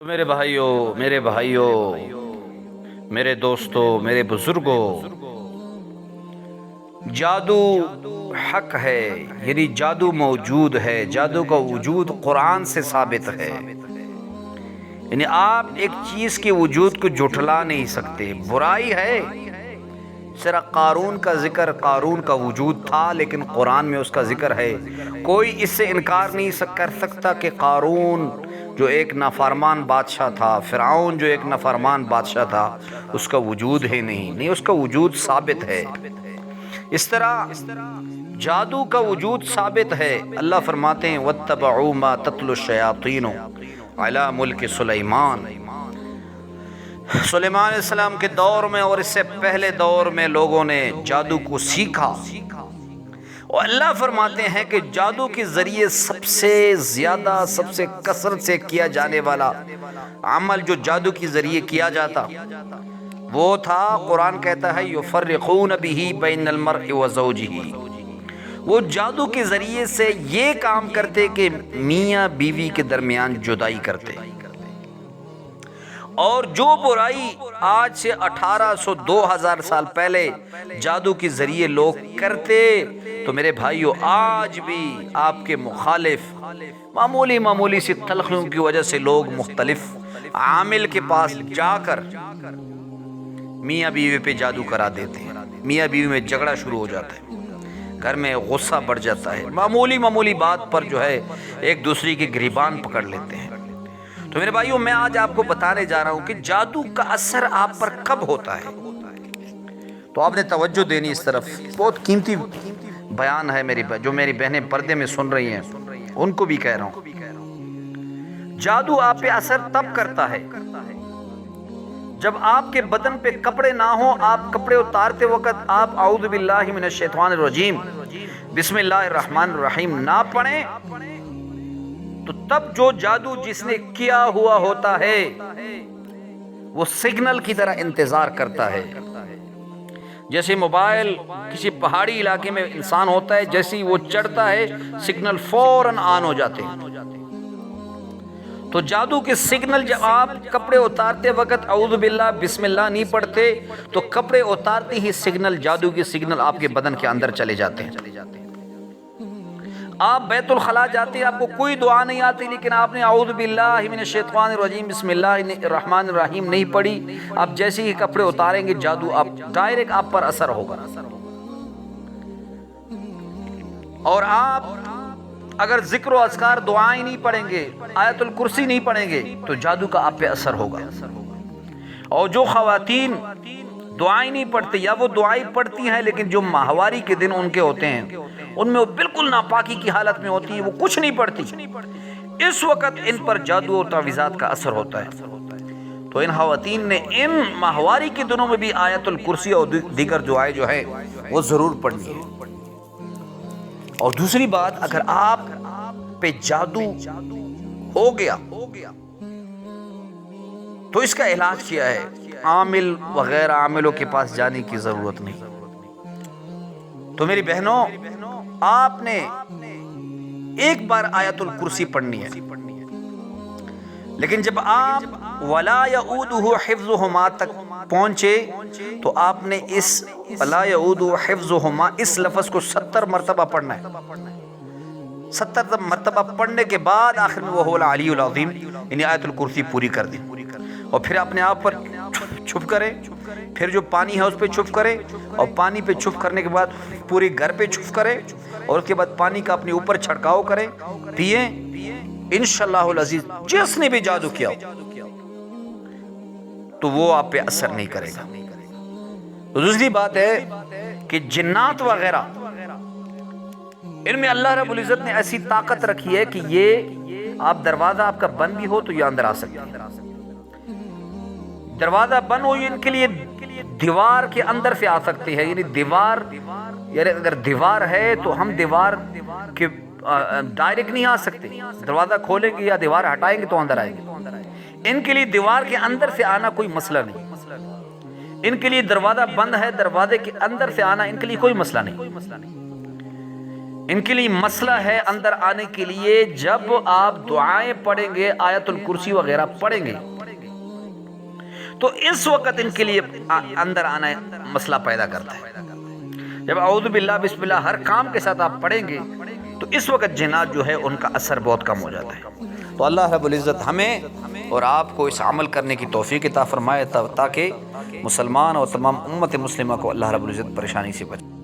میرے بھائیوں میرے دوستوں میرے بزرگوں، جادو حق ہے، یعنی جادو موجود ہے، جادو کا وجود قرآن سے ثابت ہے۔ یعنی آپ ایک چیز کے وجود کو جھٹلا نہیں سکتے۔ برائی ہے، صرف قارون کا ذکر، قارون کا وجود تھا لیکن قرآن میں اس کا ذکر ہے۔ کوئی اس سے انکار نہیں کر سکتا کہ قارون جو ایک نافرمان بادشاہ تھا، فرعون جو ایک نافرمان بادشاہ تھا، اس کا وجود ہے نہیں، اس کا وجود ثابت ہے۔ اس طرح جادو کا وجود ثابت ہے۔ اللہ فرماتے ہیں وَاتَّبَعُوا مَا تَتْلُو الشَّيَاطِينُ عَلَى مُلْكِ سلیمان۔ سلیمان علیہ السلام کے دور میں اور اس سے پہلے دور میں لوگوں نے جادو کو سیکھا، اور اللہ فرماتے ہیں کہ جادو کے ذریعے سب سے زیادہ، سب سے کثرت سے کیا جانے والا عمل جو جادو کے ذریعے کیا جاتا وہ تھا، قرآن کہتا ہے یفرقون بہ بین المرء وزوجہ، وہ جادو کے ذریعے سے یہ کام کرتے کہ میاں بیوی کے درمیان جدائی کرتے۔ اور جو برائی آج سے 1800-2000 سال پہلے جادو کے ذریعے لوگ کرتے، تو میرے بھائیو آج بھی آپ کے مخالف معمولی سی تلخیوں کی وجہ سے لوگ مختلف عامل کے پاس جا کر میاں بیوی پہ جادو کرا دیتے ہیں، میاں بیوی میں جھگڑا شروع ہو جاتا ہے، گھر میں غصہ بڑھ جاتا ہے، معمولی بات پر جو ہے ایک دوسرے کی گریبان پکڑ لیتے ہیں۔ تو میرے بھائیوں میں آج آپ کو بتانے جا رہا ہوں کہ جادو کا اثر آپ پر کب ہوتا ہے۔ تو آپ نے توجہ دینی اس طرف، بہت قیمتی بیان ہے جو میری بہنیں پردے میں سن رہی ہیں ان کو بھی کہہ رہا ہوں۔ جادو آپ پہ اثر تب کرتا ہے جب آپ کے بدن پہ کپڑے نہ ہوں، آپ کپڑے اتارتے وقت آپ اعوذ باللہ من الشیطان الرجیم بسم اللہ الرحمن الرحیم نہ پڑھیں، تو تب جو جادو جس نے کیا ہوا ہوتا ہے وہ سگنل کی طرح انتظار کرتا ہے۔ جیسے موبائل کسی پہاڑی علاقے میں انسان ہوتا ہے، جیسے ہی وہ چڑھتا ہے سگنل فوراً آن ہو جاتے ہیں۔ تو جادو کے سگنل جب آپ کپڑے اتارتے وقت اعوذ باللہ بسم اللہ نہیں پڑھتے تو کپڑے اتارتے ہی سگنل، جادو کے سگنل آپ کے بدن کے اندر چلے جاتے ہیں۔ آپ بیت الخلاء جاتے ہیں، آپ کو کوئی دعا نہیں آتی، لیکن آپ نے اعوذ باللہ من الشیطان الرجیم بسم اللہ الرحمن الرحیم نہیں پڑھی، آپ جیسے ہی کپڑے اتاریں گے جادو آپ ڈائریکٹ آپ پر اثر ہوگا۔ اور آپ اگر ذکر و اذکار دعائیں نہیں پڑھیں گے، آیت الکرسی نہیں پڑھیں گے تو جادو کا آپ پہ اثر ہوگا۔ اور جو خواتین دعائیں نہیں پڑھتے یا وہ دعائیں پڑھتی ہیں لیکن جو ماہواری کے دن ان کے ہوتے ہیں ان میں وہ بالکل ناپاکی کی حالت میں ہوتی ہیں، وہ کچھ نہیں پڑھتی، اس وقت ان پر جادو اور تعویذات کا اثر ہوتا ہے۔ تو ان خواتین نے ان ماہواری کے دنوں میں بھی آیت الکرسی اور دیگر دعائیں جو ہے وہ ضرور پڑھنی ہے۔ اور دوسری بات، اگر آپ پہ جادو ہو گیا تو اس کا علاج کیا ہے؟ عامل وغیرہ عاملوں کے پاس جانے کی ضرورت نہیں۔ تو میری بہنوں، آپ نے ایک بار آیت الکرسی پڑھنی ہے، لیکن جب آپ وَلَا يَؤُودُهُ حِفْظُهُمَا تک پہنچے تو آپ نے اس وَلَا يَؤُودُهُ حِفْظُهُمَا اس لفظ کو 70 مرتبہ پڑھنا ہے۔ 70 مرتبہ پڑھنے کے بعد آخر میں وَهُوَ الْعَلِيُّ الْعَظِيمُ یعنی آیت الکرسی پوری کر دیں، اور پھر اپنے آپ پر چھپ کریں، پھر جو پانی ہے اس پہ چھپ کریں، اور پانی پہ چھپ کرنے کے بعد پورے گھر پہ چھپ کریں، اور اس کے بعد پانی کا اپنے اوپر چھڑکاؤ کریں، پیئیں، انشاءاللہ العزیز جس نے بھی جادو کیا ہو تو وہ آپ پہ اثر نہیں کرے گا۔ دوسری بات ہے کہ جنات وغیرہ، ان میں اللہ رب العزت نے ایسی طاقت رکھی ہے کہ یہ آپ دروازہ آپ کا بند بھی ہو تو یہ اندر آ سکتے ہیں۔ دروازہ بند ہو ان کے لیے دیوار کے اندر سے آ سکتے ہیں، یعنی دیوار، یعنی اگر دیوار ہے تو ہم دیوار کے ڈائریکٹ نہیں آ سکتے، دروازہ کھولیں گے یا دیوار ہٹائیں گے تو اندر آئیں گے۔ ان کے لیے دیوار کے اندر سے آنا کوئی مسئلہ نہیں، ان کے لیے دروازہ بند ہے، دروازے کے اندر سے آنا ان کے لیے کوئی مسئلہ نہیں۔ ان کے لیے مسئلہ ہے اندر آنے کے لیے جب آپ دعائیں پڑھیں گے، آیت الکرسی وغیرہ پڑھیں گے تو اس وقت ان کے لیے اندر آنا مسئلہ پیدا کرتا ہے۔ جب اعوذ باللہ بسم اللہ ہر کام کے ساتھ آپ پڑھیں گے تو اس وقت جنات جو ہے ان کا اثر بہت کم ہو جاتا ہے۔ تو اللہ رب العزت ہمیں اور آپ کو اس عمل کرنے کی توفیق عطا فرمائے تاکہ مسلمان اور تمام امت مسلمہ کو اللہ رب العزت پریشانی سے بچائے۔